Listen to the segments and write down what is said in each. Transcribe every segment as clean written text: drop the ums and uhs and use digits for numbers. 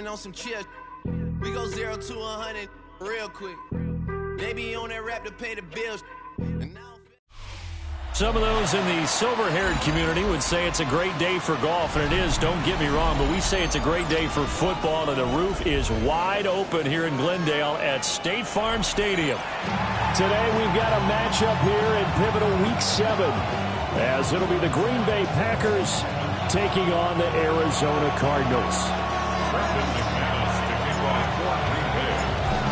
on some chill. We go 0 to 100 real quick. They be on that rap to pay the bills. And now some of those in the silver-haired community would say it's a great day for golf, and it is, don't get me wrong, but we say it's a great day for football, and the roof is wide open here in Glendale at State Farm Stadium. Today we've got a matchup here in pivotal Week 7, as it'll be the Green Bay Packers taking on the Arizona Cardinals.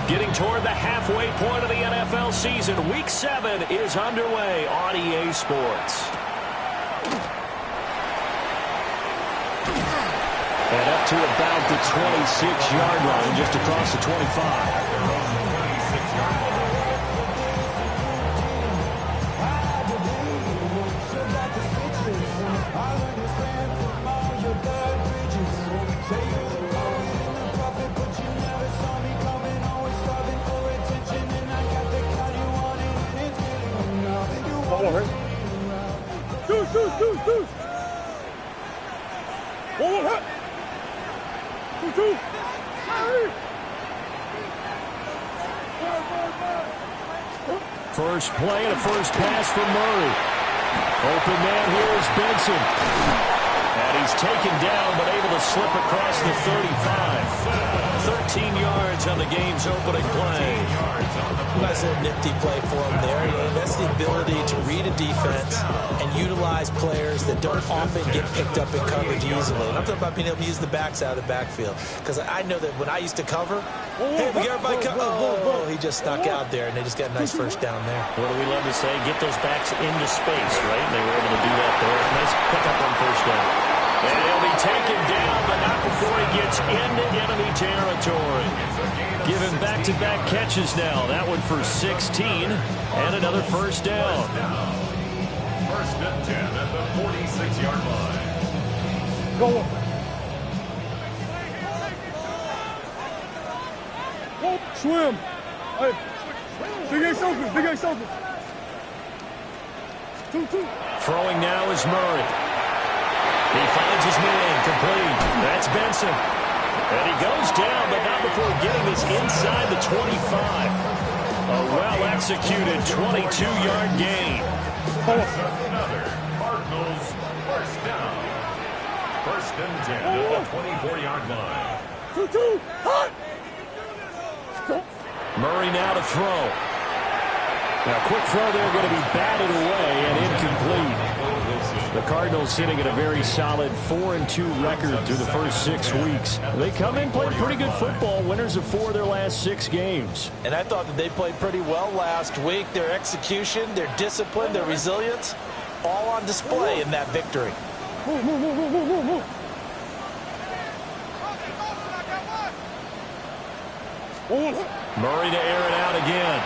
Getting toward the halfway point of the NFL season, Week 7 is underway on EA Sports. And up to about the 26-yard line, just across the 25. Deuce. One hit. 2. First play and a first pass for Murray. Open man here is Benson. And he's taken down but able to slip across the 35. 13 yards on the game's opening play. Nice little nifty play for him there. That's the ability to read a defense and utilize players that don't often get picked up in coverage easily. And I'm talking about being able to use the backs out of the backfield. Because I know that when I used to cover, hey, we got everybody cover. Oh, he just snuck out there, and they just got a nice first down there. What do we love to say? Get those backs into space, right? And they were able to do that there. Nice pickup on first down. And he'll be taken down, but not before he gets into enemy territory. Given back-to-back catches now. That one for 16, and another first down. First and 10 at the 46-yard line. Go. Swim. Hey. Big A Sophie. 2. Throwing now is Murray. He finds his man, complete. That's Benson. And he goes down, but not before getting this inside the 25. A well-executed 22-yard gain. Another Cardinals first down. First and 10 at the 24-yard line. 2. Hot. Murray now to throw. Now, quick throw there, going to be batted away and incomplete. The Cardinals sitting at a very solid 4-2 record through the first 6 weeks. They come in, played pretty good football, winners of 4 of their last 6 games. And I thought that they played pretty well last week. Their execution, their discipline, their resilience, all on display in that victory. Move. Murray to air it out again.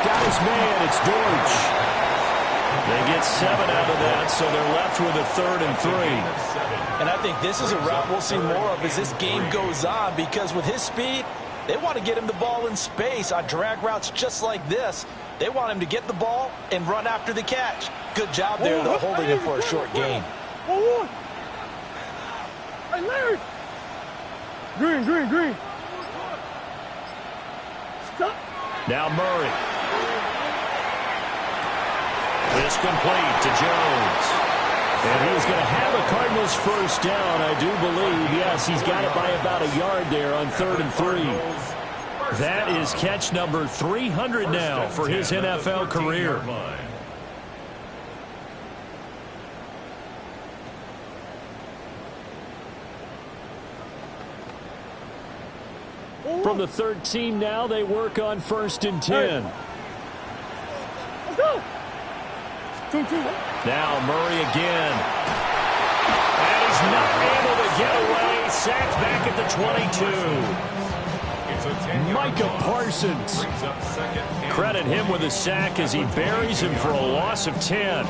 Got his man, it's Dortch. They get 7 out of that, so they're left with a 3rd and 3. And I think this is a route we'll see more of as this game goes on, because with his speed, they want to get him the ball in space on drag routes just like this. They want him to get the ball and run after the catch. Good job there, though, holding him for a short gain. Hey, Larry! Green. Stop. Now Murray. It's complete to Jones. And he's going to have a Cardinals first down, I do believe. Yes, he's got it by about a yard there on 3rd and 3. That is catch number 300 now for his NFL career. From the 13 now, they work on 1st and 10. Let's go. 2. Now Murray again. And he's not able to get away. Sacked back at the 22. Micah Parsons. Credit him with a sack as he buries him for a loss of 10.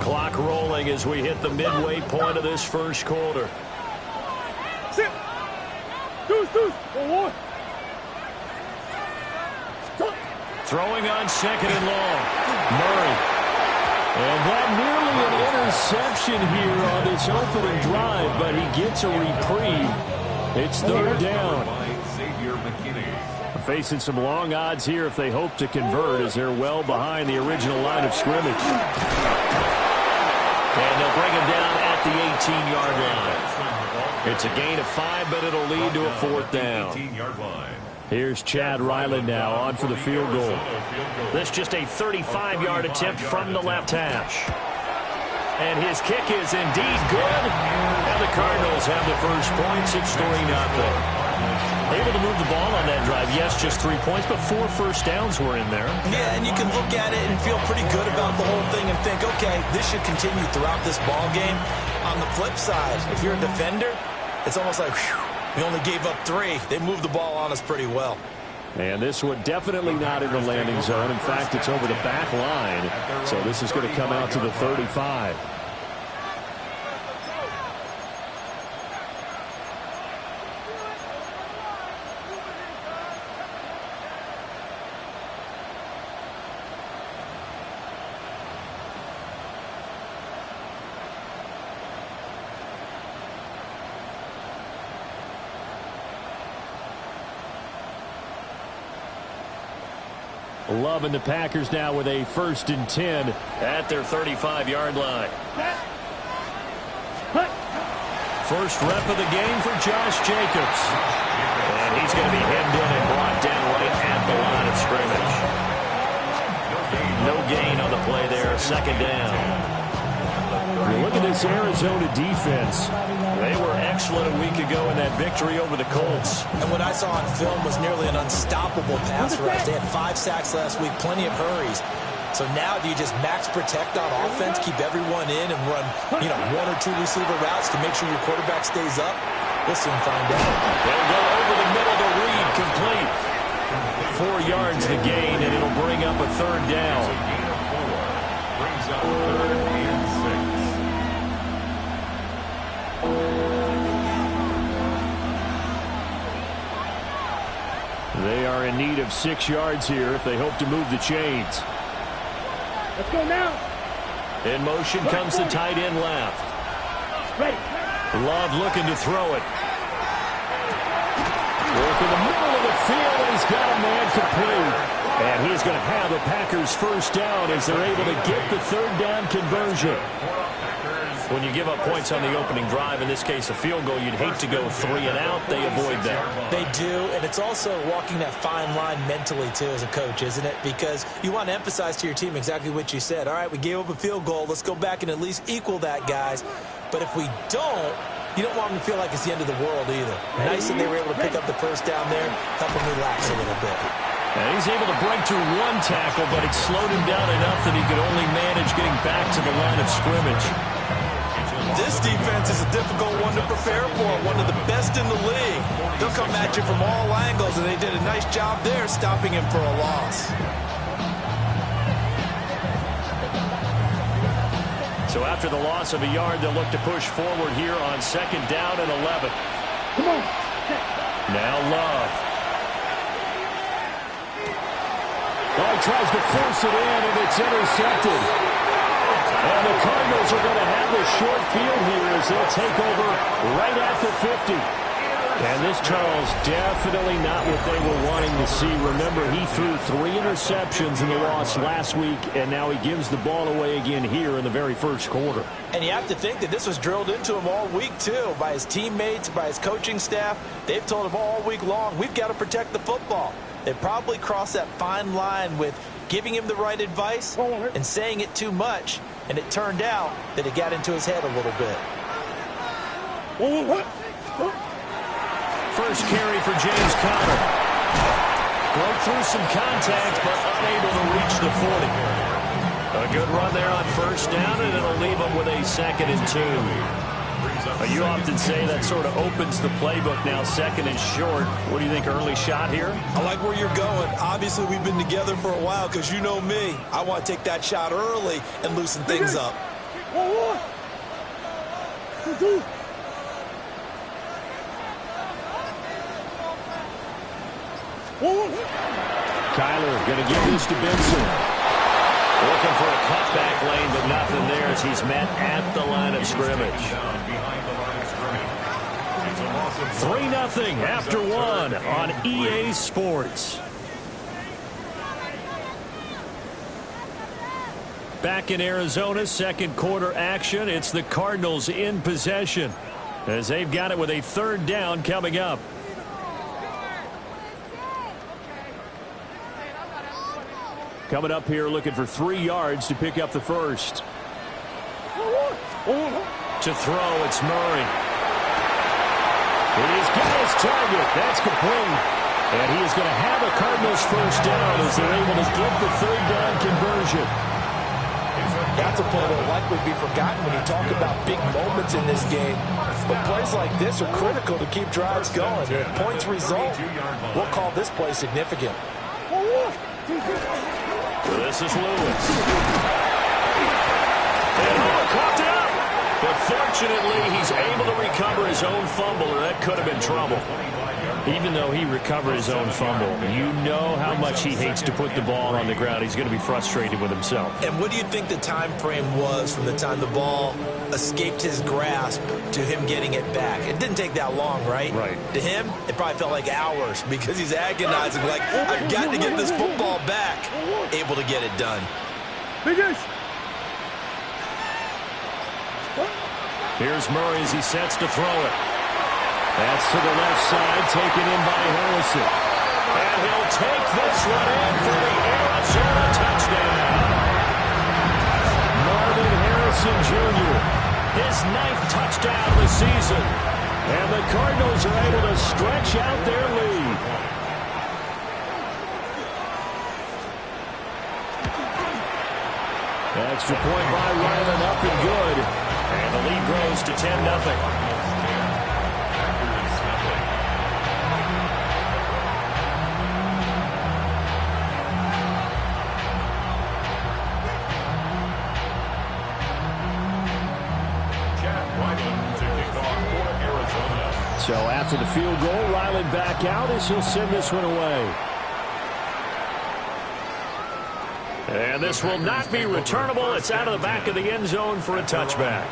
Clock rolling as we hit the midway point of this first quarter. Sit. Deuce. 1. Throwing on second and long. Murray. And that nearly an interception here on this opening drive, but he gets a reprieve. It's third down. Facing some long odds here if they hope to convert, as they're well behind the original line of scrimmage. And they'll bring him down at the 18-yard line. It's a gain of 5, but it'll lead to a fourth down. Here's Chad Ryland now on for the field goal. This just a 35-yard attempt from the left hash. And his kick is indeed good. And the Cardinals have the first points. It's 3-0. Able to move the ball on that drive. Yes, just 3 points, but 4 first downs were in there. Yeah, and you can look at it and feel pretty good about the whole thing and think, okay, this should continue throughout this ball game. On the flip side, if you're a defender, it's almost like, whew, we only gave up 3. They moved the ball on us pretty well. And this one definitely not in the landing zone. In fact, it's over the back line. So this is going to come out to the 35. Love and the Packers now with a 1st and 10 at their 35-yard line. First rep of the game for Josh Jacobs. And he's going to be hemmed in and brought down right at the line of scrimmage. No gain on the play there, 2nd down. Look at this Arizona defense. They were excellent a week ago in that victory over the Colts. And what I saw on film was nearly an unstoppable pass rush. They had 5 sacks last week, plenty of hurries. So now do you just max protect on offense, keep everyone in, and run, 1 or 2 receiver routes to make sure your quarterback stays up? We'll soon find out. They'll go over the middle to Reed, complete. 4 yards the gain, and it'll bring up a 3rd down. Brings up 3rd and 6. They are in need of 6 yards here if they hope to move the chains. Let's go now. In motion comes the tight end left. Ready. Love looking to throw it. Work in the middle of the field, and he's got a man complete. And he's going to have the Packers' first down as they're able to get the 3rd down conversion. When you give up points on the opening drive, in this case a field goal, you'd hate to go 3 and out. They avoid that. They do, and it's also walking that fine line mentally, too, as a coach, isn't it? Because you want to emphasize to your team exactly what you said. All right, we gave up a field goal. Let's go back and at least equal that, guys. But if we don't, you don't want them to feel like it's the end of the world either. Nice that they were able to pick up the first down there, help them relax a little bit. And he's able to break through 1 tackle, but it slowed him down enough that he could only manage getting back to the line of scrimmage. This defense is a difficult one to prepare for, one of the best in the league. They'll come at you from all angles, and they did a nice job there stopping him for a loss. So after the loss of a yard, they'll look to push forward here on 2nd down and 11. Come on. Now Love. Well, he tries to force it in, and it's intercepted. And the Cardinals are going to have a short field here as they'll take over right at the 50. And this, Charles, definitely not what they were wanting to see. Remember, he threw 3 interceptions in the loss last week, and now he gives the ball away again here in the very first quarter. And you have to think that this was drilled into him all week, too, by his teammates, by his coaching staff. They've told him all week long, we've got to protect the football. They probably crossed that fine line with giving him the right advice and saying it too much. And it turned out that it got into his head a little bit. First carry for James Conner. Broke through some contact, but unable to reach the 40. A good run there on 1st down, and it'll leave him with a 2nd and 2. You often say that sort of opens the playbook now, 2nd and short. What do you think, early shot here? I like where you're going. Obviously, we've been together for a while because you know me. I want to take that shot early and loosen things up. 1, 2. Kyler going to give this to Benson. Looking for a cutback lane, but nothing there as he's met at the line of scrimmage. 3-0 after one on EA Sports. Back in Arizona, second quarter action. It's the Cardinals in possession as they've got it with a third down coming up. Coming up here looking for 3 yards to pick up the first. To throw, it's Murray. He's got his target. That's complete. And he is going to have a Cardinals first down as they're able to get the third down conversion. That's a play that will likely be forgotten when you talk about big moments in this game. But plays like this are critical to keep drives going. And if points result, we'll call this play significant. This is Lewis. And caught out. But fortunately, he's able to recover his own fumble, or that could have been trouble. Even though he recovered his own fumble, you know how much he hates to put the ball on the ground. He's going to be frustrated with himself. And what do you think the time frame was from the time the ball escaped his grasp to him getting it back? It didn't take that long, right? Right. To him, it probably felt like hours because he's agonizing, like, I've got to get this football back. Able to get it done. Finish. Here's Murray as he sets to throw it. That's to the left side, taken in by Harrison. And he'll take this one in for the Arizona touchdown. Marvin Harrison Jr., his 9th touchdown of the season. And the Cardinals are able to stretch out their lead. Extra point by Ryland, up and good. And the lead grows to 10-0. So after the field goal, Ryland back out as he'll send this one away. And this will not be returnable. It's out of the back of the end zone for a touchback.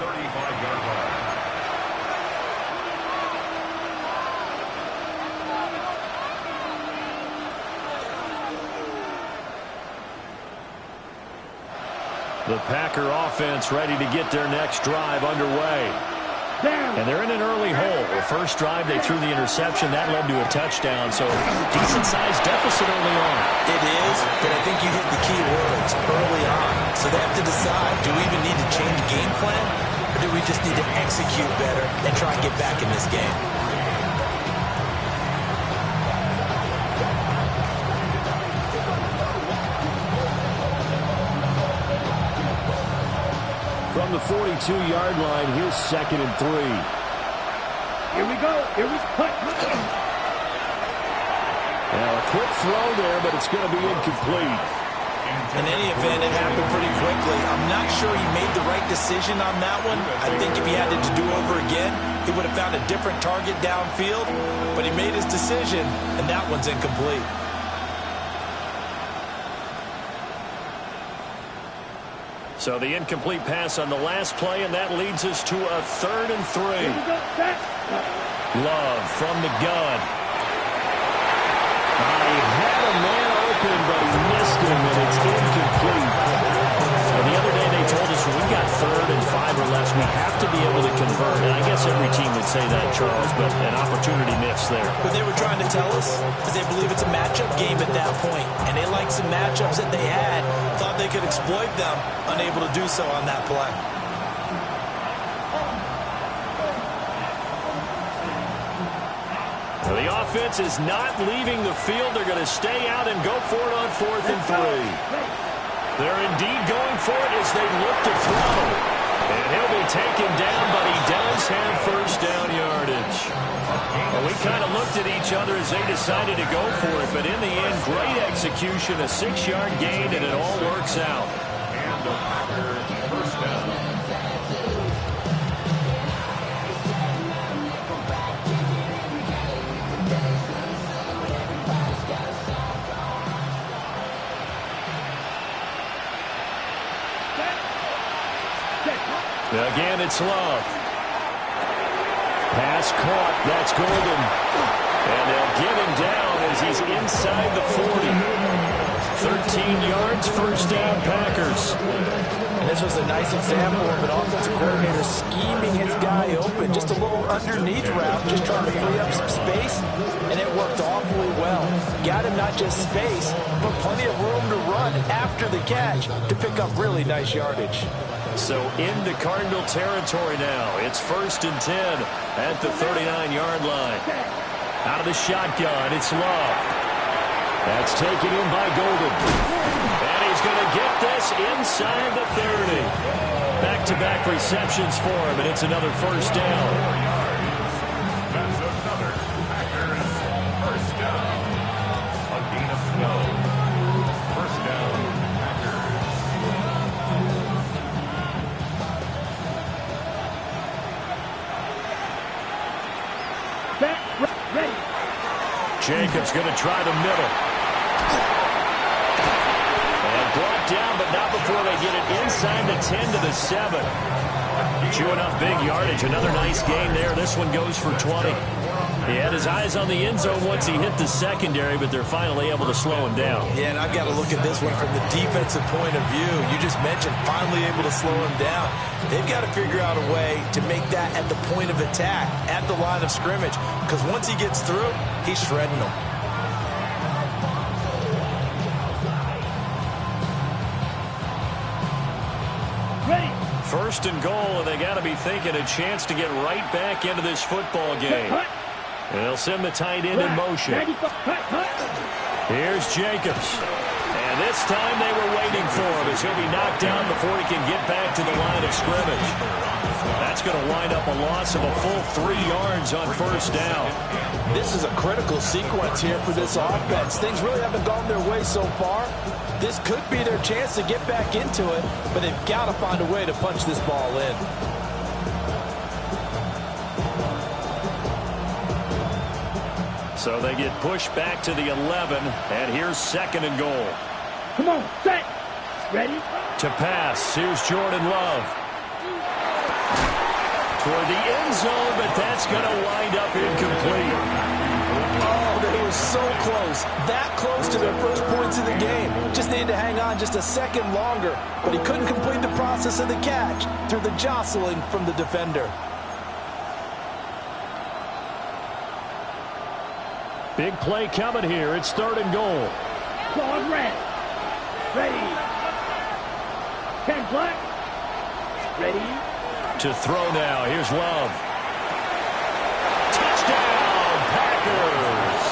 The Packer offense ready to get their next drive underway. And they're in an early hole. The first drive, they threw the interception. That led to a touchdown, so decent-sized deficit early on. It is, but I think you hit the key words early on. So they have to decide, do we even need to change game plan, or do we just need to execute better and try and get back in this game? From the 42-yard line, here's 2nd and 3. Here we go. Here we go. Now a quick throw there, but it's going to be incomplete. In any event, it happened pretty quickly. I'm not sure he made the right decision on that one. I think if he had it to do over again, he would have found a different target downfield. But he made his decision, and that one's incomplete. So the incomplete pass on the last play, and that leads us to a 3rd and 3. Love from the gun. He had a man open, but he missed him, and it's incomplete. And the other day they told us when we got 3rd and 5 or less, we have to be able to convert. And I guess every team would say that, Charles, but an opportunity missed there. What they were trying to tell us is they believe it's a matchup game at that point, and they liked some matchups that they had, thought they could exploit them, unable to do so on that play. The offense is not leaving the field. They're going to stay out and go for it on 4th and 3. They're indeed going for it as they look to throw. And he'll be taken down, but he does have first down yardage. Well, we kind of looked at each other as they decided to go for it, but in the end, great execution, a 6-yard gain, and it all works out. And the Packers first down. Again, it's Love. Pass caught. That's Golden. And they'll get him down as he's inside the 40. 13 yards, first down, Packers. And this was a nice example of an offensive coordinator scheming his guy open. Just a little underneath route, just trying to free up some space, and it worked awfully well. Got him not just space, but plenty of room to run after the catch to pick up really nice yardage. So into Cardinal territory now. It's 1st and 10 at the 39-yard line. Out of the shotgun, it's Love. That's taken in by Golden. And he's going to get this inside the 30. Back-to-back receptions for him, and it's another first down. That's another Packers first down. A gain of 12. First down, Packers. Back, ready. Jacobs going to try the middle. And brought down, but not before they get it inside the 10 to the 7. Chewing up big yardage. Another nice gain there. This one goes for 20. He had his eyes on the end zone once he hit the secondary, but they're finally able to slow him down. Yeah, and I've got to look at this one from the defensive point of view. You just mentioned finally able to slow him down. They've got to figure out a way to make that at the point of attack, at the line of scrimmage, because once he gets through, he's shredding them. Ready. 1st and goal, and they got to be thinking a chance to get right back into this football game. And they'll send the tight end in motion. Here's Jacobs. And this time they were waiting for him as he'll be knocked down before he can get back to the line of scrimmage. That's going to wind up a loss of a full 3 yards on first down. This is a critical sequence here for this offense. Things really haven't gone their way so far. This could be their chance to get back into it, but they've got to find a way to punch this ball in. So they get pushed back to the 11, and here's 2nd and goal. Come on, set. Ready. To pass, here's Jordan Love. Toward the end zone, but that's going to wind up incomplete. Oh, they were so close. That close to their first points of the game. Just needed to hang on just a second longer, but he couldn't complete the process of the catch through the jostling from the defender. Big play coming here. It's 3rd and goal. Claws red. Ready. 10 black. Ready. To throw now. Here's Love. Touchdown, Packers.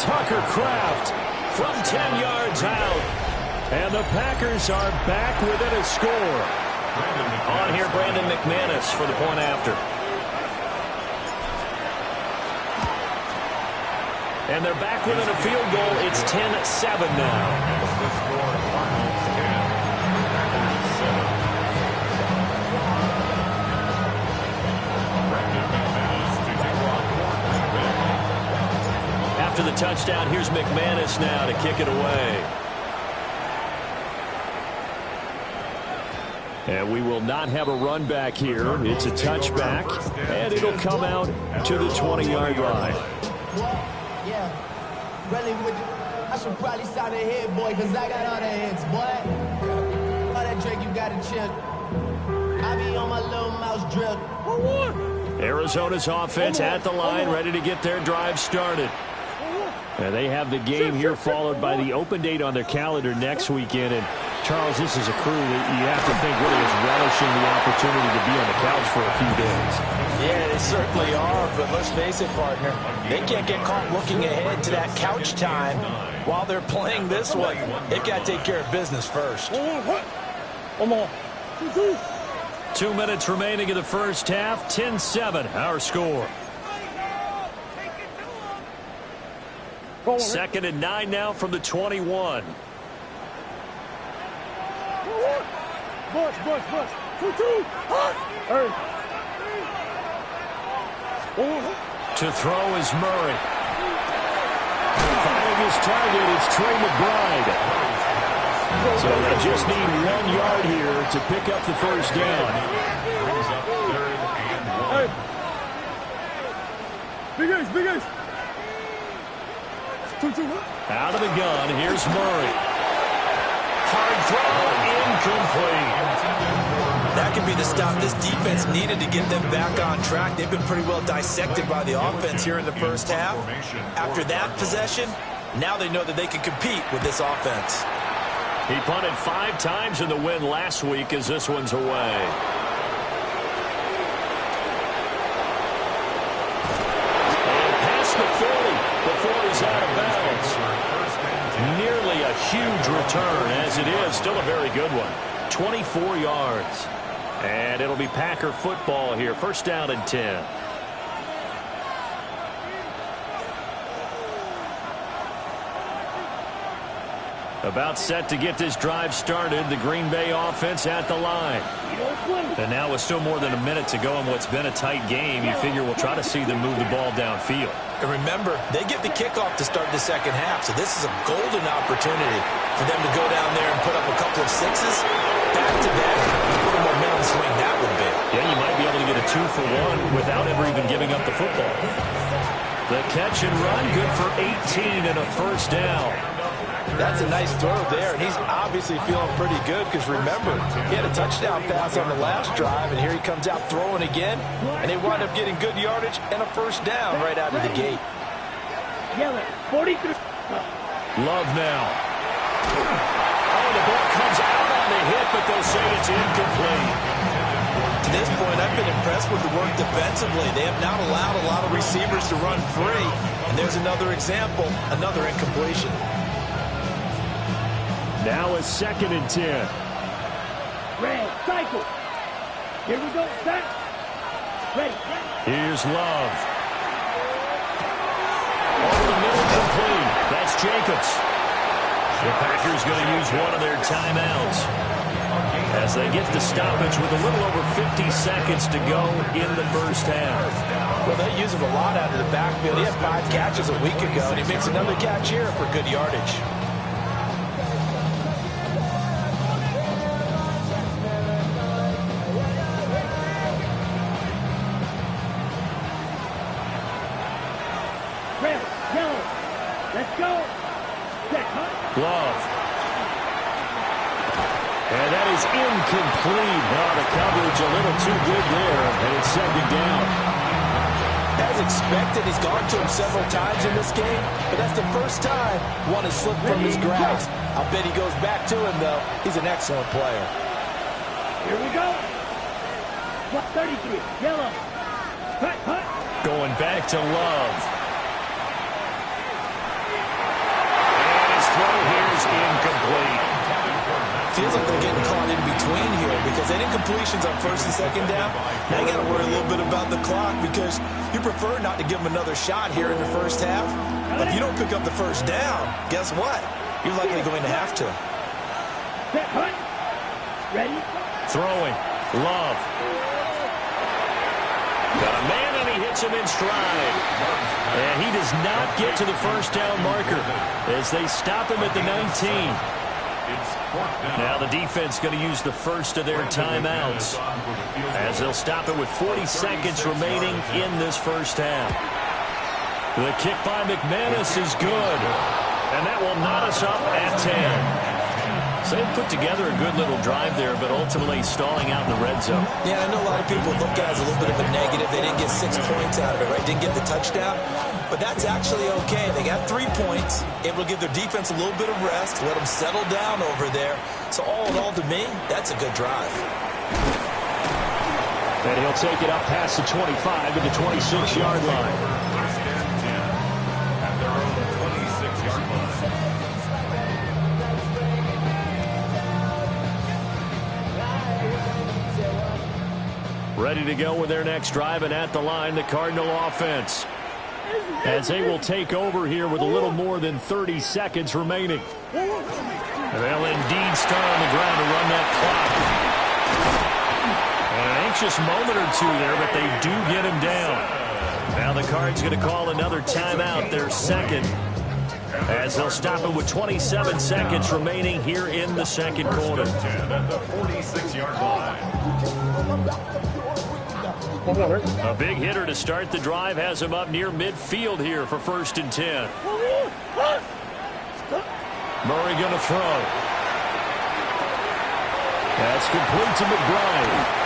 Tucker Kraft from 10 yards out. And the Packers are back within a score. On here, Brandon McManus for the point after. And they're back within a field goal. It's 10-7 now. After the touchdown, here's McManus now to kick it away. And we will not have a run back here. It's a touchback, and it'll come out to the 20-yard line. Yeah, really would you? I should probably sign a hit, boy, because I got all the hits, boy. All that Drake, you got to chill. I be on my little mouse drill. Arizona's offense at the line, ready to get their drive started. And they have the game here followed by the open date on their calendar next weekend. And Charles, this is a crew that you have to think really is relishing the opportunity to be on the couch for a few days. Yeah, they certainly are, but let's face it, partner. They can't get caught looking ahead to that couch time while they're playing this one. They've got to take care of business first. One more. 2 minutes remaining in the first half. 10-7, our score. 2nd and 9 now from the 21. Bush. 2-2. Hurry. To throw is Murray. Finding his target, it's Trey McBride. So they just need 1 yard here to pick up the first down. Brings up 3rd and 1. Hey. Big Ace, Big Ace. 2-2. Out of the gun, here's Murray. Hard throw, incomplete. That could be the stop this defense needed to get them back on track. They've been pretty well dissected by the offense here in the first half. After that possession, now they know that they can compete with this offense. He punted 5 times in the win last week as this one's away. And past the 40 before he's out of bounds. Nearly a huge return, as it is. Still a very good one. 24 yards. And it'll be Packer football here. First down and 10. About set to get this drive started. The Green Bay offense at the line. And now with still more than a minute to go in what's been a tight game, you figure we'll try to see them move the ball downfield. And remember, they get the kickoff to start the second half, so this is a golden opportunity for them to go down there and put up a couple of sixes. Back-to-back, what a momentum swing that would be. Yeah, you might be able to get a 2-for-1 without ever even giving up the football. The catch and run, good for 18 and a first down. That's a nice throw there, and he's obviously feeling pretty good because, remember, he had a touchdown pass on the last drive, and here he comes out throwing again, and they wind up getting good yardage and a first down right out of the gate. Yellow, 43. Love now. Oh, the ball comes out on the hit, but they'll say it's incomplete. To this point, I've been impressed with the work defensively. They have not allowed a lot of receivers to run free, and there's another example, another incompletion. Now a 2nd and 10. Red, cycle. Here we go, set. Ready. Here's Love. Over the middle, complete. That's Jacobs. The Packers going to use one of their timeouts as they get the stoppage with a little over 50 seconds to go in the first half. Well, they use him a lot out of the backfield. He had 5 catches a week ago, and he makes another catch here for good yardage. Let's go. Love. And that is incomplete. Well, the coverage a little too good there, and it's 2nd down. As expected, he's gone to him several times in this game, but that's the first time one has slipped from his grasp. I'll bet he goes back to him, though. He's an excellent player. Here we go. 33, yellow. Hut. Going back to Love. Throw here is incomplete. Feels like they're getting caught in between here because any completions on 1st and 2nd down, now you got to worry a little bit about the clock because you prefer not to give them another shot here in the first half. But if you don't pick up the first down, guess what? You're likely going to have to. Set, hut. Ready. Throwing. Love. Got a man and he hits him in stride. And he does not get to the first down marker as they stop him at the 19. Now the defense going to use the first of their timeouts as they'll stop it with 40 seconds remaining in this first half. The kick by McManus is good, and that will knot us up at 10. So they put together a good little drive there, but ultimately stalling out in the red zone. Yeah, I know a lot of people look at it as a little bit of a negative. They didn't get 6 points out of it, right? Didn't get the touchdown. But that's actually okay. They got 3 points, able to give their defense a little bit of rest, let them settle down over there. So all in all, to me, that's a good drive. And he'll take it up past the 25 to the 26-yard line. First and 10 at their own 26-yard line. Ready to go with their next drive, and at the line, the Cardinal offense, as they will take over here with a little more than 30 seconds remaining. They'll indeed start on the ground to run that clock. And an anxious moment or two there, but they do get him down. Now the Cards going to call another timeout, their 2nd. as they'll stop it with 27 seconds remaining here in the second quarter. 10 at the 46-yard line. A big hitter to start the drive has him up near midfield here for 1st and 10. Murray going to throw. That's complete to McBride.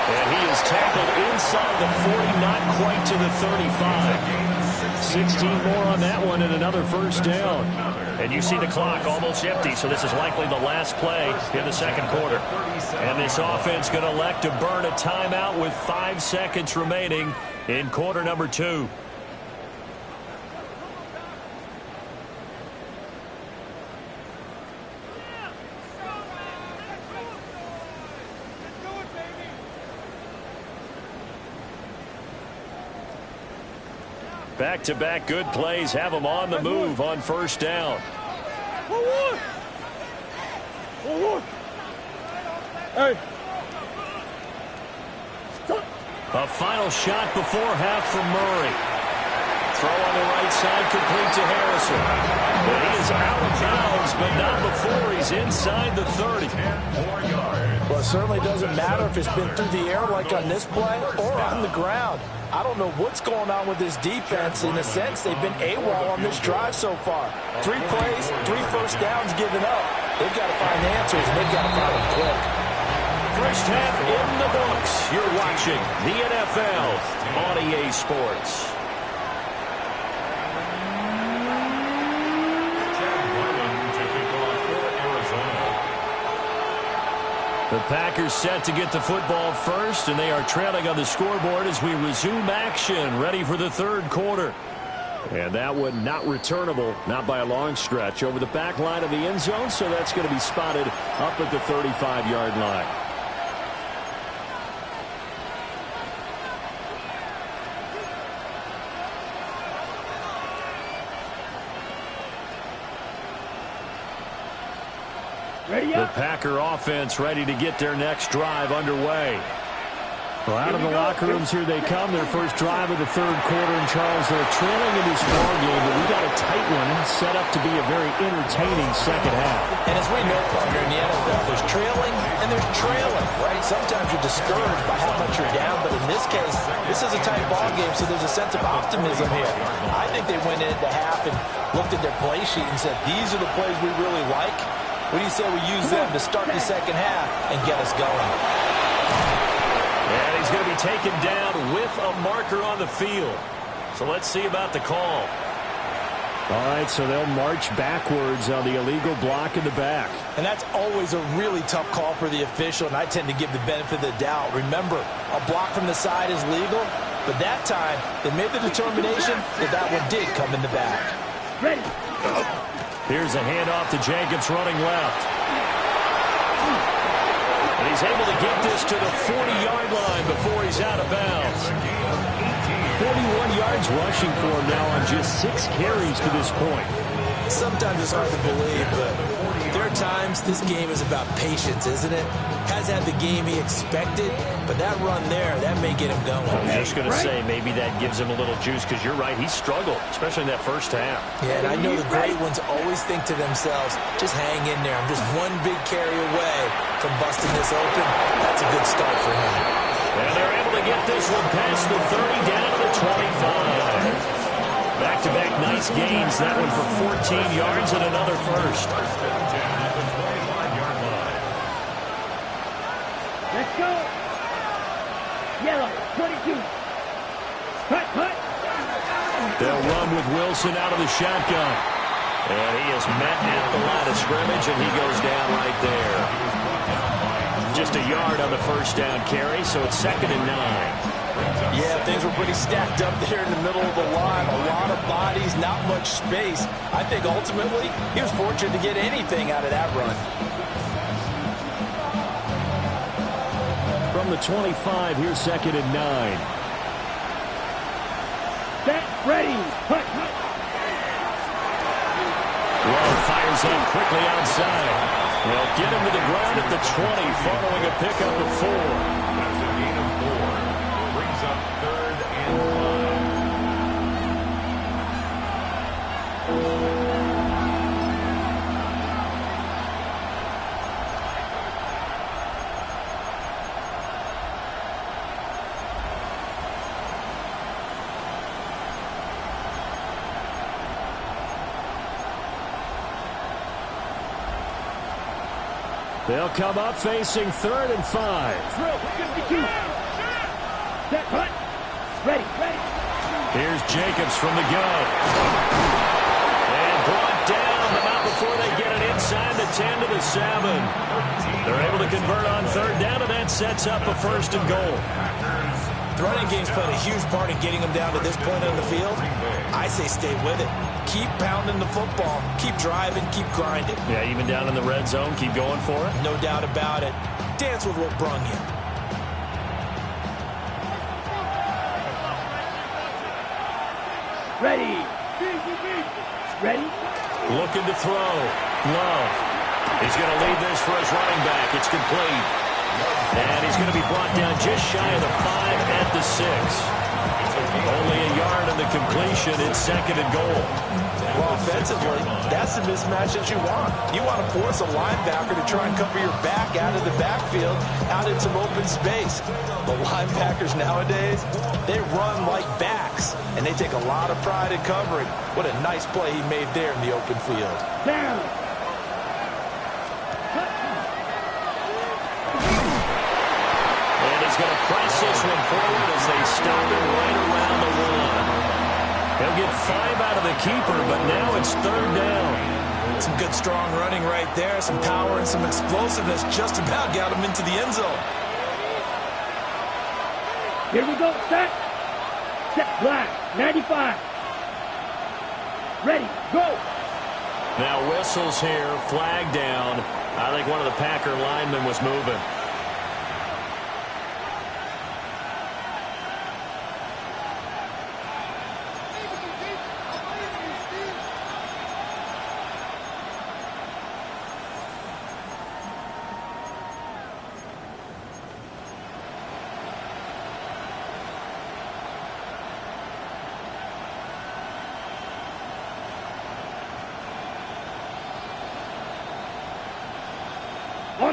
And he is tackled inside the 40, not quite to the 35. 16 more on that one and another first down. And you see the clock almost empty, so this is likely the last play in the second quarter. And this offense going to elect to burn a timeout with 5 seconds remaining in quarter number 2. Back-to-back good plays have them on the move on first down. A final shot before half from Murray. Throw on the right side, complete to Harrison. But he is out of bounds, but not before he's inside the 30. 4 yards. Well, it certainly doesn't matter if it's been through the air like on this play or on the ground. I don't know what's going on with this defense. In a sense, they've been AWOL on this drive so far. 3 plays, 3 first downs given up. They've got to find answers, and they've got to find them quick. First half in the books. You're watching the NFL on EA Sports. The Packers set to get the football first, and they are trailing on the scoreboard as we resume action, ready for the third quarter. And that one not returnable, not by a long stretch, over the back line of the end zone, so that's going to be spotted up at the 35-yard line. The Packer offense ready to get their next drive underway. Well, out of the locker rooms here they come. Their first drive of the third quarter. And Charles, they're trailing in this ball game, but we got a tight one set up to be a very entertaining second half. And as we know, partner, in the NFL, there's trailing and there's trailing, right? Sometimes you're discouraged by how much you're down, but in this case, this is a tight ball game, so there's a sense of optimism here. I think they went into half and looked at their play sheet and said, these are the plays we really like. What do you say we use them to start the second half and get us going? And he's going to be taken down with a marker on the field. So let's see about the call. All right, so they'll march backwards on the illegal block in the back. And that's always a really tough call for the official, and I tend to give the benefit of the doubt. Remember, a block from the side is legal, but that time they made the determination that that one did come in the back. Ready. Here's a handoff to Jacobs running left. And he's able to get this to the 40-yard line before he's out of bounds. 41 yards rushing for him now on just 6 carries to this point. Sometimes it's hard to believe, but there are times this game is about patience, isn't it? Has had the game he expected, but that run there, that may get him going. I was just going to say, maybe that gives him a little juice, because you're right, he struggled, especially in that first half. Yeah, and I know the great ones always think to themselves, just hang in there. I'm just one big carry away from busting this open. That's a good start for him. And they're able to get this one past the 30 down to the 25. Back-to-back nice gains. That one for 14 yards and another first. Let's go. Yellow, 22. Cut. They'll run with Wilson out of the shotgun. And he is met at the line of scrimmage, and he goes down right there. Just a yard on the first down carry, so it's 2nd and 9. Yeah, things were pretty stacked up there in the middle of the line. A lot of bodies, not much space. I think ultimately he was fortunate to get anything out of that run. From the 25, here's 2nd and 9. Set, ready. Cut. Love fires up quickly outside. They'll get him to the ground at the 20 following a pickup of 4. That's a gain of 4. Brings up 3rd and 5. They'll come up facing 3rd and 5. Drill 52. Set, hunt. Ready. Here's Jacobs from the gun. And brought down, but not before they get it inside the 10 to the 7. They're able to convert on 3rd down, and that sets up a 1st and goal. The running game's played a huge part in getting them down to this point on the field. I say stay with it. Keep pounding the football. Keep driving. Keep grinding. Yeah, even down in the red zone, keep going for it. No doubt about it. Dance with what brung you. Ready. Looking to throw. Love. He's going to lead this for his running back. It's complete. And he's going to be brought down just shy of the 5 at the 6. Only a yard on the completion. It's 2nd and goal. Well, offensively, that's the mismatch that you want. You want to force a linebacker to try and cover your back out of the backfield, out in some open space. The linebackers nowadays, they run like backs, and they take a lot of pride in covering. What a nice play he made there in the open field. Down. And he's going to press this one forward as they stop him right around the 1. He'll get 5 out of the keeper, but now it's 3rd down. Some good, strong running right there. Some power and some explosiveness just about got him into the end zone. Here we go. Set black. 95. Ready. Go. Now whistles here. Flag down. I think one of the Packer linemen was moving.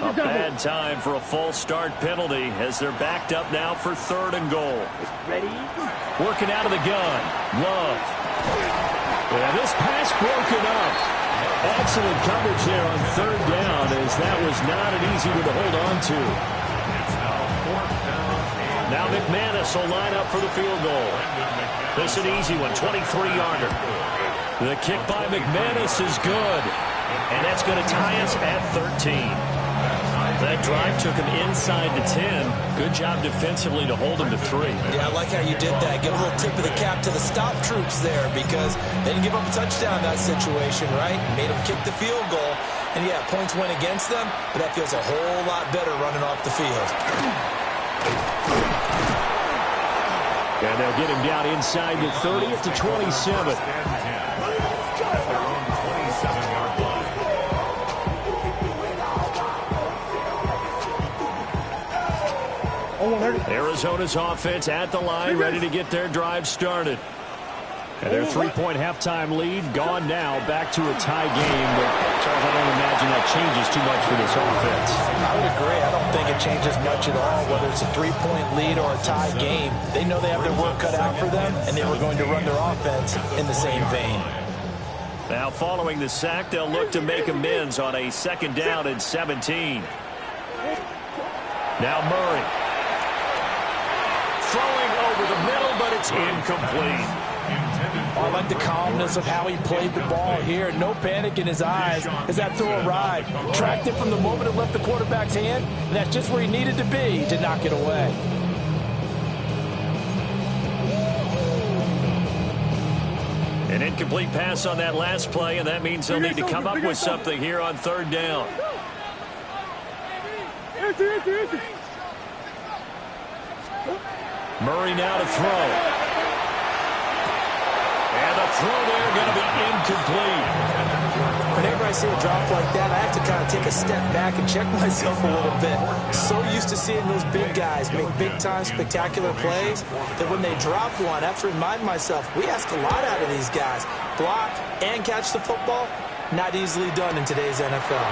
A bad time for a false start penalty as they're backed up now for 3rd and goal. Ready. Working out of the gun. Love. Yeah, this pass broken up. Excellent coverage there on 3rd down as that was not an easy one to hold on to. Now McManus will line up for the field goal. This is an easy one, 23-yarder. The kick by McManus is good. And that's going to tie us at 13. That drive took him inside the 10. Good job defensively to hold him to 3. Yeah, I like how you did that. Give a little tip of the cap to the stop troops there because they didn't give up a touchdown in that situation, right? Made them kick the field goal. And, yeah, points went against them, but that feels a whole lot better running off the field. And they'll get him down inside the 30 to 27. Arizona's offense at the line, ready to get their drive started. And their 3-point halftime lead gone now, back to a tie game. But, Charles, I don't imagine that changes too much for this offense. I would agree. I don't think it changes much at all, whether it's a 3-point lead or a tie game. They know they have their work cut out for them, and they were going to run their offense in the same vein. Now, following the sack, they'll look to make amends on a 2nd down and 17. Now Murray. Throwing over the middle, but it's incomplete. I like the calmness of how he played the ball here. No panic in his eyes as that throw arrived. Tracked it from the moment it left the quarterback's hand, and that's just where he needed to be to knock it away. An incomplete pass on that last play, and that means they'll need to come up with something here on 3rd down. Murray now to throw. And the throw there going to be incomplete. Whenever I see a drop like that, I have to kind of take a step back and check myself a little bit. So used to seeing those big guys make big-time spectacular plays that when they drop one, I have to remind myself, we ask a lot out of these guys. Block and catch the football, not easily done in today's NFL.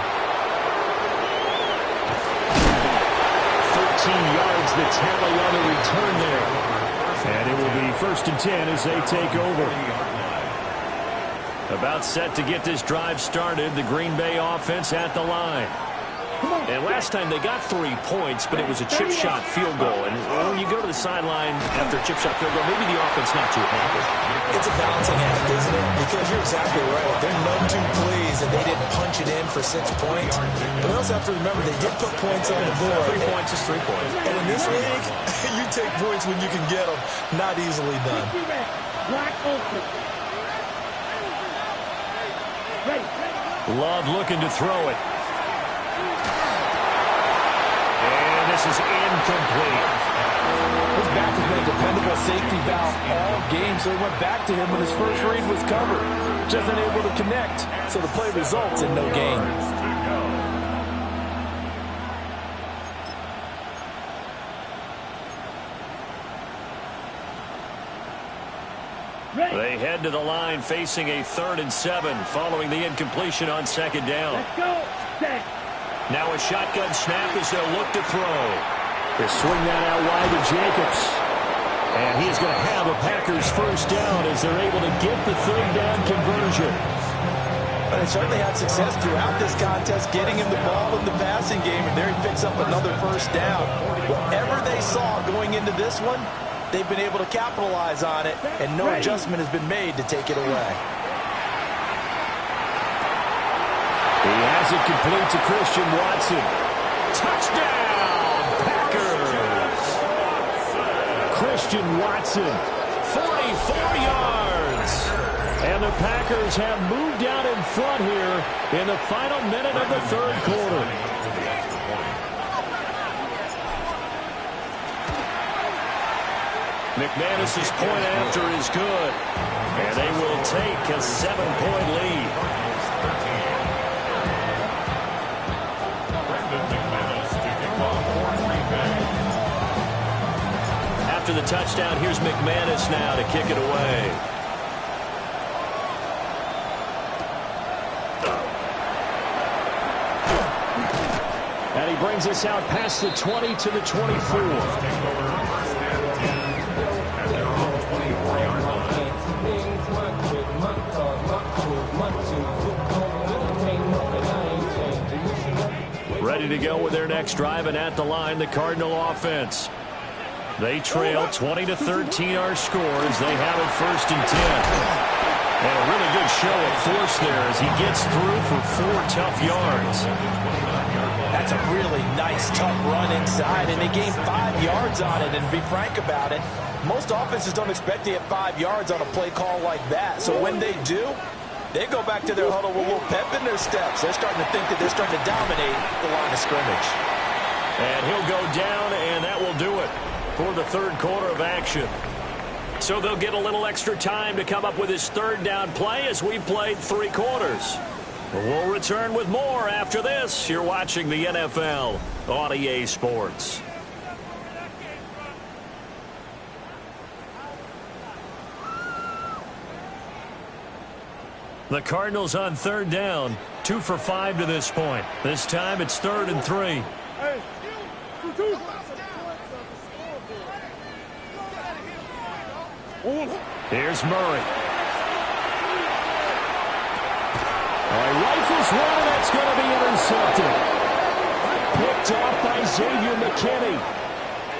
13 yards the tally on the return there. And it will be 1st and 10 as they take over. About set to get this drive started. The Green Bay offense at the line. And last time they got 3 points, but it was a chip shot field goal. And when you go to the sideline after a chip shot field goal, maybe the offense not too happy. It's a balancing act, isn't it? Because you're exactly right. They're none too pleased that they didn't punch it in for 6 points. But we also have to remember they did put points on the board. 3 points is 3 points. And in this league, you take points when you can get them. Not easily done. Black open. Ready. Love looking to throw it. And this is incomplete. His back has been a dependable safety valve all game, so he went back to him when his first read was covered. Just unable to connect, so the play results in no gain. They head to the line facing a 3rd and 7 following the incompletion on 2nd down. Let's go. Set. Now a shotgun snap as they'll look to throw. They swing that out wide to Jacobs. And he's going to have a Packers first down as they're able to get the 3rd down conversion. But they certainly had success throughout this contest, getting him the ball in the passing game, and there he picks up another first down. Whatever they saw going into this one, they've been able to capitalize on it, and no adjustment has been made to take it away. He has it complete to Christian Watson. Touchdown, Packers! Christian Watson, 44 yards. And the Packers have moved out in front here in the final minute of the 3rd quarter. McManus's point after is good. And they will take a 7-point lead. After the touchdown, here's McManus now to kick it away. And he brings us out past the 20 to the 24. Ready to go with their next drive, and at the line, the Cardinal offense. They trail 20-13 our score as they have it 1st and 10. And a really good show of force there as he gets through for 4 tough yards. That's a really nice, tough run inside, and they gained 5 yards on it. And to be frank about it, most offenses don't expect to get 5 yards on a play call like that. So when they do, they go back to their huddle with a little pep in their steps. They're starting to think that they're starting to dominate the line of scrimmage. And he'll go down, and that will do it for the 3rd quarter of action. So they'll get a little extra time to come up with his 3rd down play as we played 3 quarters. We'll return with more after this. You're watching the NFL on EA Sports. The Cardinals on 3rd down, 2 for 5 to this point. This time it's 3rd and 3. Here's Murray. He rifles one, and that's going to be intercepted. Picked off by Xavier McKinney.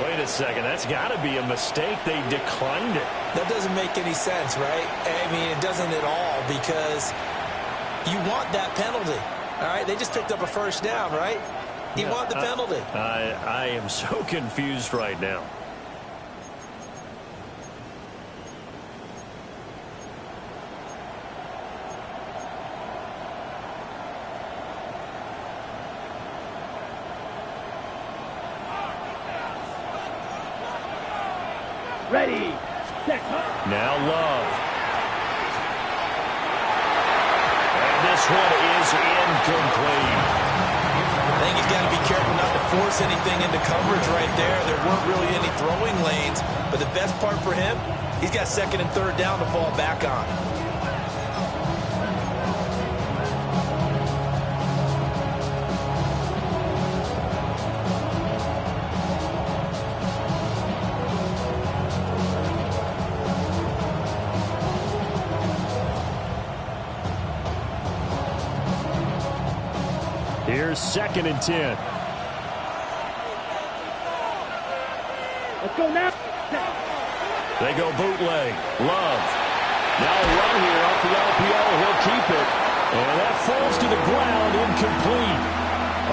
Wait a second, that's got to be a mistake. They declined it. That doesn't make any sense, right? I mean, it doesn't at all, because you want that penalty. All right, they just picked up a first down, right? You want the penalty. I am so confused right now. Ready. Set. Now Love. And this one is incomplete. I think he's got to be careful not to force anything into coverage right there. There weren't really any throwing lanes, but the best part for him, he's got 2nd and 3rd down to fall back on. Here's 2nd and 10. Let's go now. They go bootleg. Love. Now a run here off the LPO. He'll keep it. And that falls to the ground, incomplete.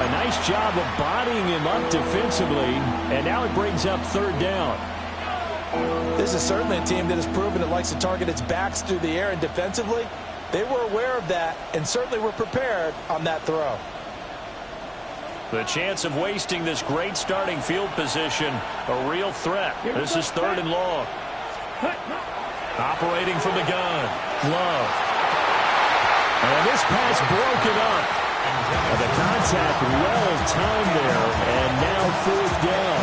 A nice job of bodying him up defensively. And now it brings up 3rd down. This is certainly a team that has proven it likes to target its backs through the air, and defensively, they were aware of that and certainly were prepared on that throw. The chance of wasting this great starting field position, a real threat. This is 3rd and long. Operating from the gun. Love. And this pass broken up. And the contact well timed there, and now 4th down.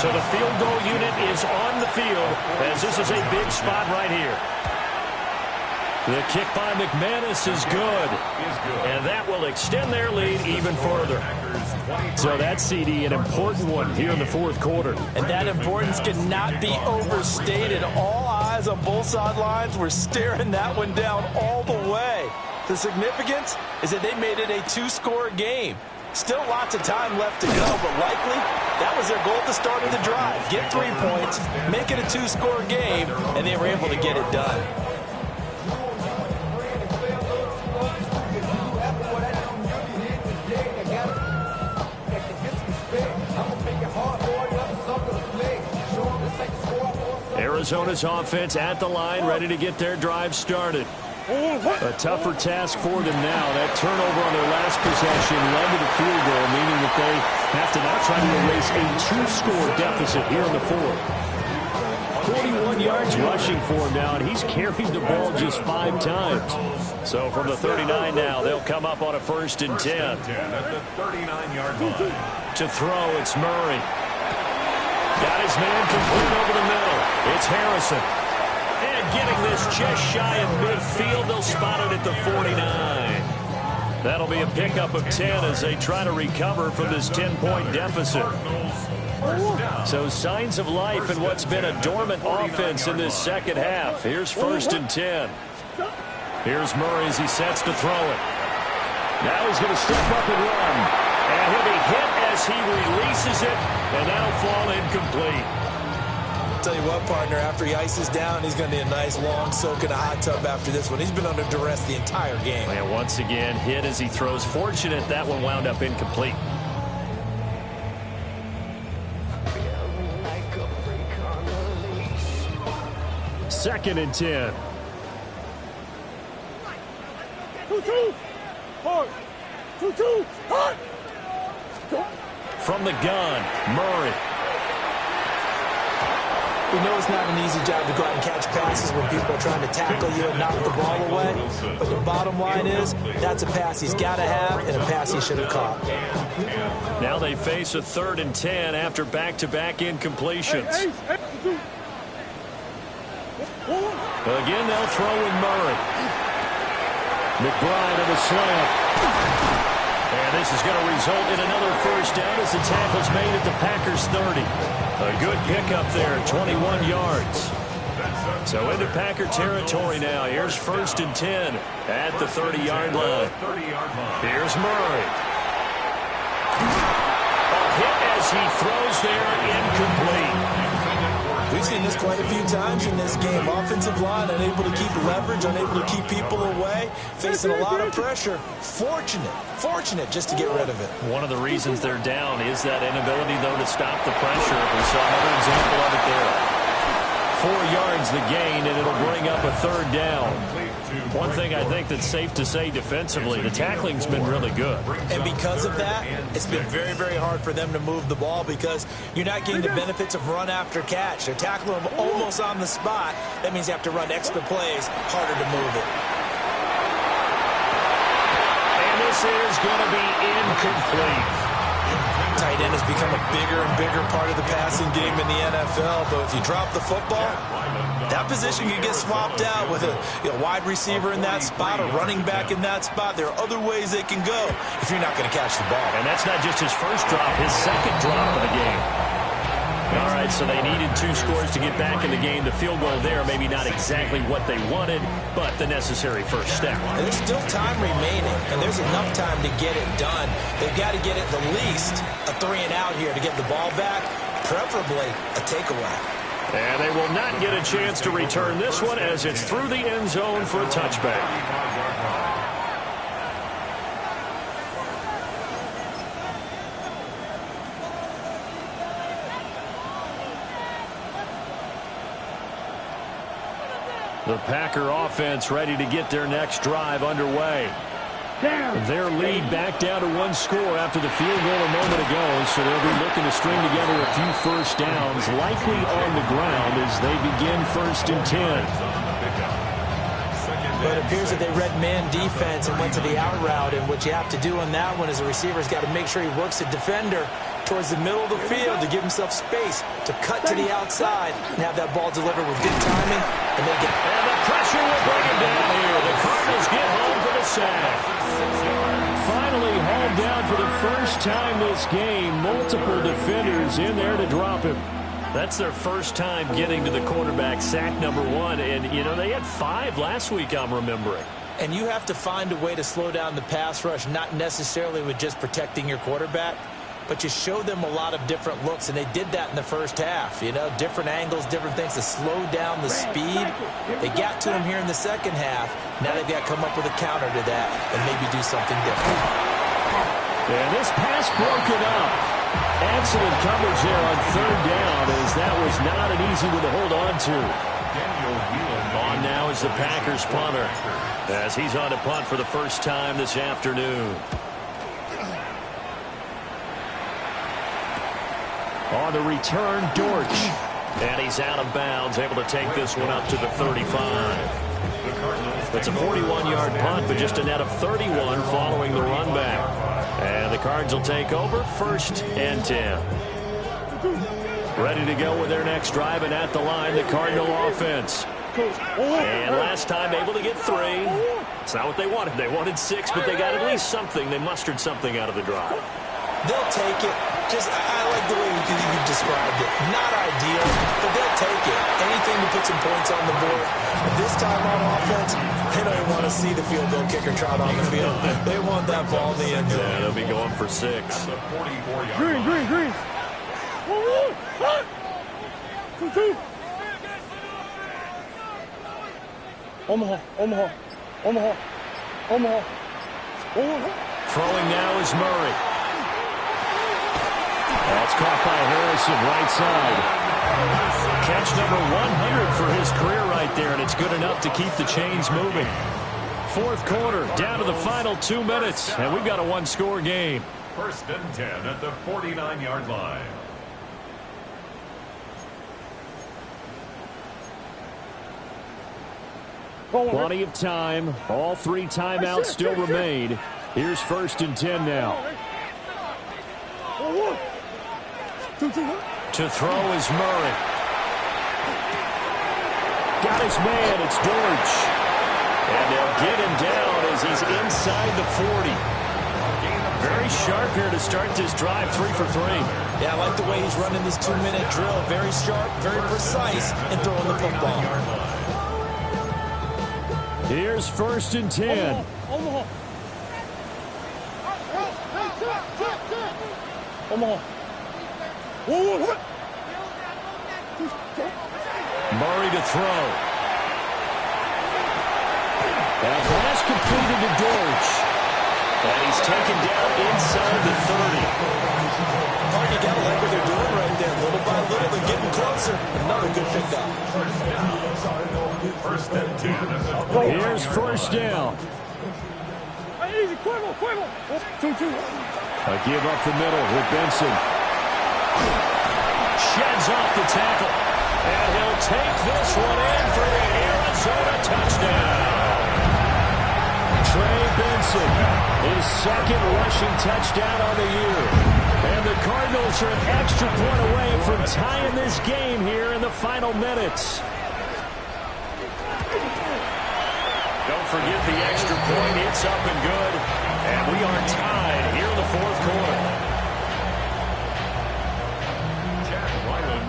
So the field goal unit is on the field as this is a big spot right here. The kick by McManus is good. And that will extend their lead even further. So that CD, an important one here in the 4th quarter. And that importance cannot be overstated. All eyes on both sidelines were staring that one down all the way. The significance is that they made it a 2-score game. Still lots of time left to go, but likely that was their goal at the start of the drive. Get 3 points, make it a 2-score game, and they were able to get it done. Arizona's offense at the line, ready to get their drive started. A tougher task for them now. That turnover on their last possession led to the field goal, meaning that they have to now try to erase a 2-score deficit here in the 4th. 41 yards rushing for him now, and he's carried the ball just 5 times. So from the 39 now, they'll come up on a 1st and 10. At the 39-yard line. To throw, it's Murray. Got his man complete over the middle. It's Harrison. And getting this just shy of midfield, they'll spot it at the 49. That'll be a pickup of 10 as they try to recover from this 10-point deficit. So signs of life in what's been a dormant offense in this 2nd half. Here's 1st and 10. Here's Murray as he sets to throw it. Now he's going to step up and run. And he'll be hit as he releases it and now fall incomplete. Tell you what, partner, after he ices down, he's going to need a nice long soak in a hot tub after this one. He's been under duress the entire game. And once again, hit as he throws. Fortunate that one wound up incomplete. Second and 10. 2-2. Hard. 2-2. Hard. From the gun, Murray. We know it's not an easy job to go out and catch passes when people are trying to tackle you and knock the ball away. But the bottom line is, that's a pass he's got to have and a pass he should have caught. Now they face a 3rd and 10 after back-to-back incompletions. Again, they'll throw in Murray. McBride on the slam. And this is going to result in another 1st down as the tackle's made at the Packers' 30. A good pickup there, 21 yards. So into Packer territory now. Here's 1st and 10 at the 30-yard line. Here's Murray. A hit as he throws there, incomplete. We've seen this quite a few times in this game. Offensive line unable to keep leverage, unable to keep people away, facing a lot of pressure. Fortunate just to get rid of it. One of the reasons they're down is that inability, though, to stop the pressure. We saw another example of it there. 4 yards the gain, and it'll bring up a 3rd down. One thing I think that's safe to say defensively, the tackling's been really good. And because of that, it's been very, very hard for them to move the ball because you're not getting the benefits of run after catch. They're tackling them almost on the spot. That means you have to run extra plays, harder to move it. And this is going to be incomplete. Tight end has become a bigger and bigger part of the passing game in the NFL, but if you drop the football, that position can get swapped out with a wide receiver in that spot, a running back in that spot. There are other ways they can go if you're not going to catch the ball. And that's not just his first drop, his 2nd drop of the game. All right, so they needed 2 scores to get back in the game. The field goal there, maybe not exactly what they wanted, but the necessary first step. And there's still time remaining, and there's enough time to get it done. They've got to get at the least a 3-and-out here to get the ball back, preferably a takeaway. And they will not get a chance to return this one as it's through the end zone for a touchback. The Packer offense ready to get their next drive underway. Their lead back down to 1 score after the field goal a moment ago, so they'll be looking to string together a few first downs, likely on the ground as they begin 1st and 10. But it appears that they read man defense and went to the out route, and what you have to do on that one is the receiver's got to make sure he works the defender towards the middle of the field to give himself space to cut to the outside and have that ball delivered with good timing. And the pressure will bring him down here. The Cardinals get home for the sack. Finally hauled down for the first time this game. Multiple defenders in there to drop him. That's their first time getting to the quarterback, sack number 1. And, you know, they had 5 last week, I'm remembering. And you have to find a way to slow down the pass rush, not necessarily with just protecting your quarterback, but you show them a lot of different looks, and they did that in the first half. You know, different angles, different things to slow down the speed. They got to him here in the second half. Now they've got to come up with a counter to that and maybe do something different. And this pass broken up. Excellent coverage there on 3rd down, as that was not an easy one to hold on to. On now is the Packers punter, as he's on to punt for the first time this afternoon. On the return, Dortch. And he's out of bounds, able to take this one up to the 35. It's a 41-yard punt, but just a net of 31 following the run back. And the Cards will take over 1st and 10. Ready to go with their next drive, and at the line, the Cardinal offense. And last time able to get 3. It's not what they wanted. They wanted 6, but they got at least something. They mustered something out of the drive. They'll take it. I like the way you described it. Not ideal, but they'll take it. Anything to put some points on the board. This time on offense, they don't even want to see the field goal kicker trot on the field. They want that ball in the end zone. Yeah, they'll be going for 6. Green. 2-2. Omaha. Throwing now is Murray. That's caught by Harrison, right side. Catch number 100 for his career right there, and it's good enough to keep the chains moving. 4th quarter, down to the final 2 minutes, and we've got a 1-score game. 1st and 10 at the 49-yard line. Plenty of time. All 3 timeouts still remain. Here's 1st and 10 now. To throw is Murray. Got his man. It's Dortch. And they'll get him down as he's inside the 40. Very sharp here to start this drive, 3 for 3. Yeah, I like the way he's running this 2-minute drill. Very sharp, very precise in throwing the football. Here's 1st and 10. Omaha. Murray to throw. That pass completed to Dortch. And he's taken down inside the 30. You got to like what they're doing right there. Little by little, they're getting closer. Another good pickup. 1st and 10. Here's 1st down. Easy, Cuervo. 2-2. A give up the middle with Benson. Sheds off the tackle. And he'll take this one in for the Arizona touchdown. Trey Benson, his 2nd rushing touchdown on the year. And the Cardinals are an extra point away from tying this game here in the final minutes. Don't forget the extra point. It's up and good. And we are tied here in the 4th quarter. Chad Ryland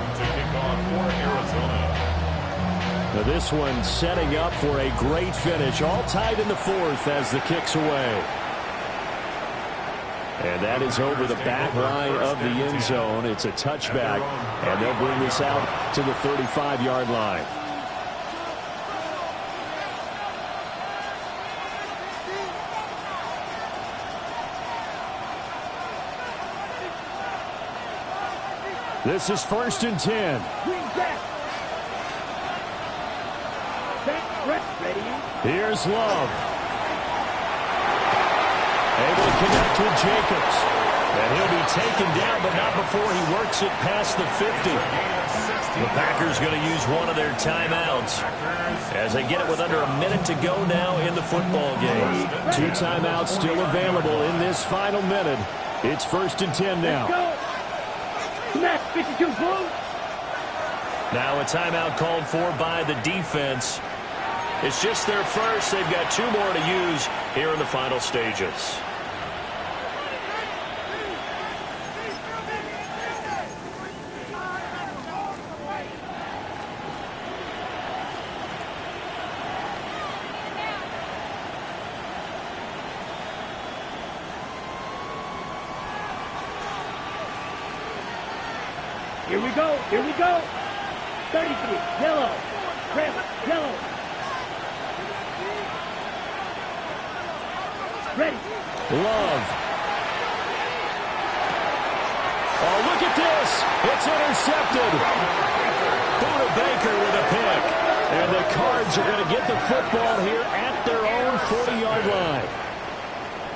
Now this one setting up for a great finish. All tied in the fourth as the kick's away. And that is over the back line of the end zone. It's a touchback, and they'll bring this out to the 35-yard line. This is 1st and 10. Here's Love. Able to connect with Jacobs. And he'll be taken down, but not before he works it past the 50. The Packers going to use one of their timeouts as they get it with under a minute to go now in the football game. 2 timeouts still available in this final minute. It's 1st and 10 now. Now a timeout called for by the defense. It's just their first. They've got 2 more to use here in the final stages. Here we go. Here we go. 33. Yellow. Red. Yellow. Ready. Love. Oh, look at this. It's intercepted. Buda Baker with a pick. And the Cards are going to get the football here at their own 40-yard line.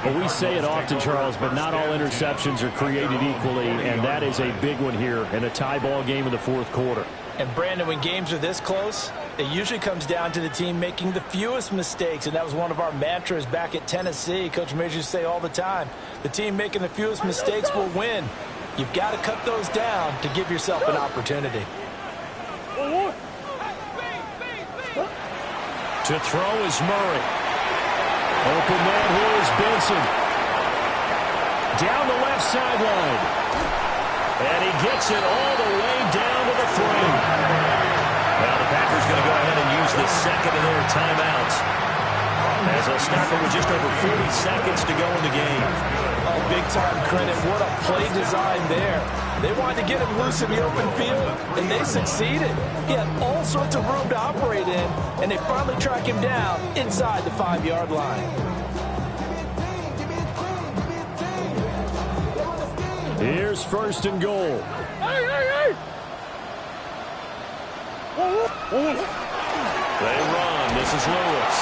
Well, we say it often, Charles, but not all interceptions are created equally, and that is a big one here in a tie ball game in the fourth quarter. And, Brandon, when games are this close, it usually comes down to the team making the fewest mistakes, and that was one of our mantras back at Tennessee. Coach Majors used to say all the time, the team making the fewest mistakes will win. You've got to cut those down to give yourself an opportunity. To throw is Murray. Open man here is Benson. Down the left sideline. And he gets it all the way down to the 3. Now the Packers going to go ahead and use the second of their timeouts as they'll stop it with just over 40 seconds to go in the game. Oh, big-time credit. What a play design there. They wanted to get him loose in the open field, and they succeeded. He had all sorts of room to operate in, and they finally track him down inside the 5-yard line. Here's 1st and goal. Hey! They run. This is Lewis.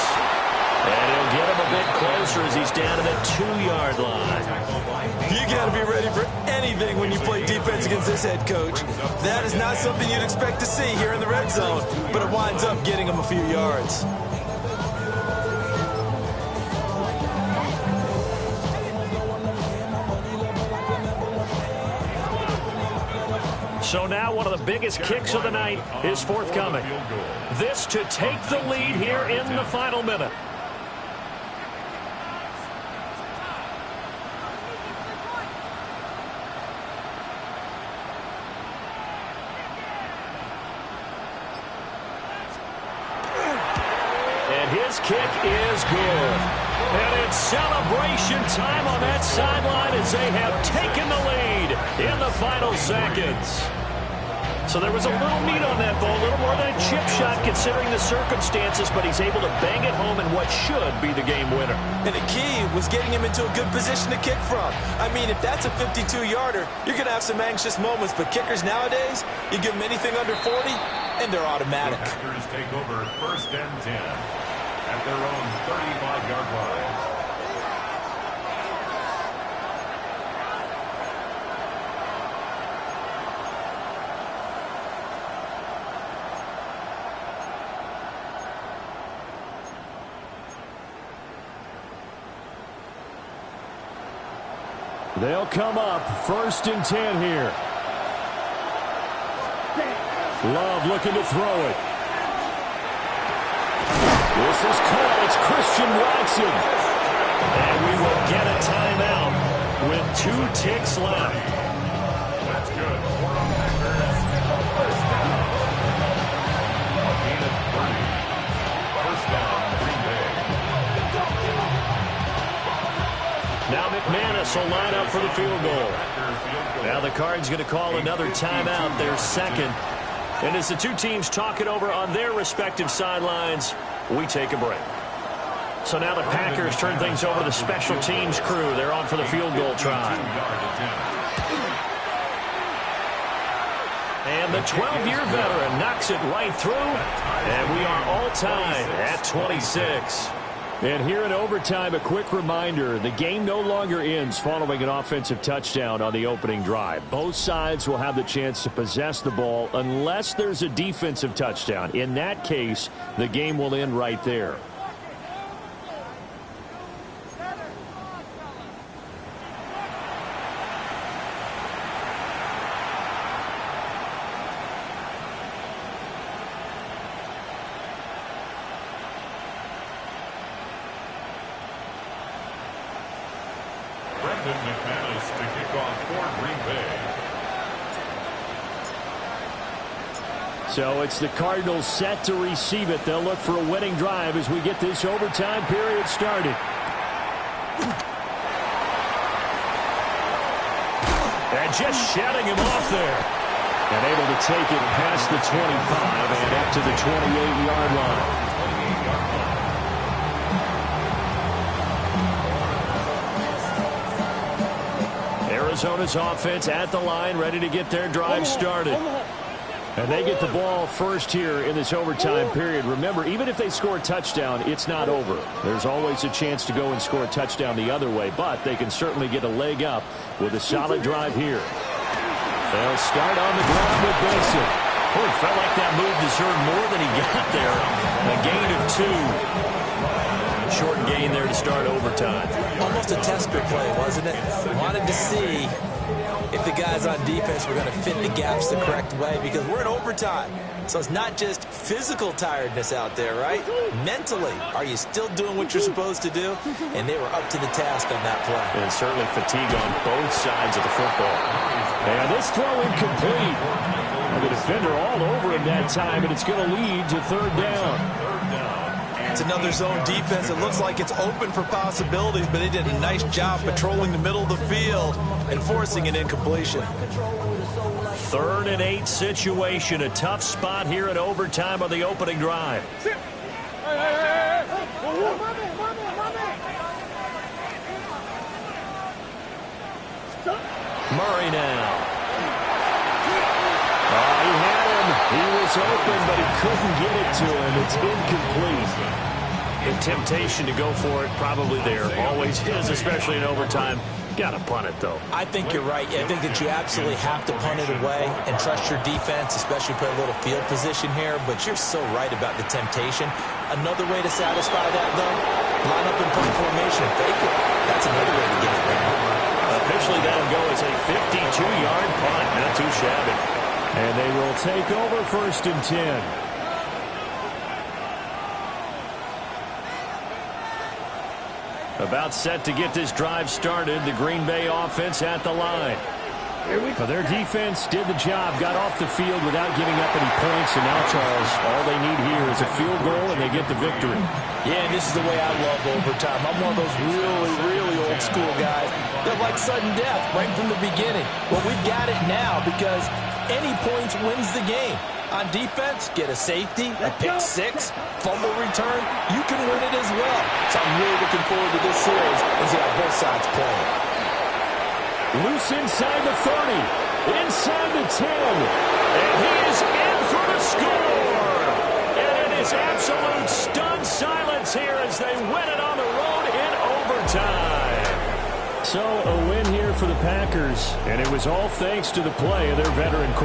And he'll get him a bit closer as he's down to the 2-yard line. You got to be ready for anything when you play defense against this head coach. That is not something you'd expect to see here in the red zone, but it winds up getting him a few yards. So now one of the biggest kicks of the night is forthcoming. This to take the lead here in the final minute. And his kick is good. And it's celebration time on that sideline as they have taken the lead in the final seconds. So there was a little meat on that ball, a little more than a chip shot considering the circumstances, but he's able to bang it home in what should be the game winner. And the key was getting him into a good position to kick from. I mean, if that's a 52-yarder, you're going to have some anxious moments, but kickers nowadays, you give them anything under 40, and they're automatic. The Packers take over 1st and 10 at their own 35-yard line. They'll come up 1st and 10 here. Love looking to throw it. This is caught. It's Christian Watson. And we will get a timeout with 2 ticks left. That's good. 4 on Packers. First down. A gain of 30. McManus will line up for the field goal. Now the Cards going to call another timeout, their second. And as the two teams talk it over on their respective sidelines, we take a break. So now the Packers turn things over to the special teams crew. They're on for the field goal try. And the 12-year veteran knocks it right through. And we are all tied at 26. And here in overtime, a quick reminder, the game no longer ends following an offensive touchdown on the opening drive. Both sides will have the chance to possess the ball unless there's a defensive touchdown. In that case, the game will end right there. McManus to kick off for Green Bay. So it's the Cardinals set to receive it. They'll look for a winning drive as we get this overtime period started. And just shutting him off there. And able to take it past the 25 and up to the 28-yard line. Arizona's offense at the line, ready to get their drive started. And they get the ball first here in this overtime period. Remember, even if they score a touchdown, it's not over. There's always a chance to go and score a touchdown the other way, but they can certainly get a leg up with a solid drive here. They'll start on the ground with Benson. Oh, it felt like that move deserved more than he got there. A gain of 2. Short gain there to start overtime. Almost a tester play, wasn't it? Wanted to see if the guys on defense were going to fit the gaps the correct way, because we're in overtime. So it's not just physical tiredness out there, right? Mentally, are you still doing what you're supposed to do? And they were up to the task on that play. And certainly fatigue on both sides of the football. And this throw incomplete. And the defender all over him that time, and it's going to lead to third down. It's another zone defense. It looks like it's open for possibilities, but they did a nice job patrolling the middle of the field and forcing an incompletion. 3rd and 8 situation. A tough spot here in overtime on the opening drive. Murray now. He had him. He was open, but he couldn't get it to him. It's incomplete. The temptation to go for it probably there. Always is, especially in overtime. Got to punt it, though. I think you're right. I think that you absolutely have to punt it away and trust your defense, especially put a little field position here. But you're so right about the temptation. Another way to satisfy that, though, line up in punt formation and fake it. That's another way to get it there. Officially, that'll go as a 52-yard punt. Not too shabby. And they will take over 1st and 10. About set to get this drive started. The Green Bay offense at the line. Well, their defense did the job, got off the field without giving up any points, and now, Charles, all they need here is a field goal, and they get the victory. Yeah, and this is the way I love overtime. I'm one of those really, really old school guys that like sudden death right from the beginning. Well, we've got it now because any points wins the game. On defense, get a safety, a pick six, fumble return, you can win it as well. So I'm really looking forward to this series and see how both sides play. Loose inside the 30, inside the 10, and he is in for the score. And it is absolute stunned silence here as they win it on the road in overtime. So a win here for the Packers, and it was all thanks to the play of their veteran quarterback.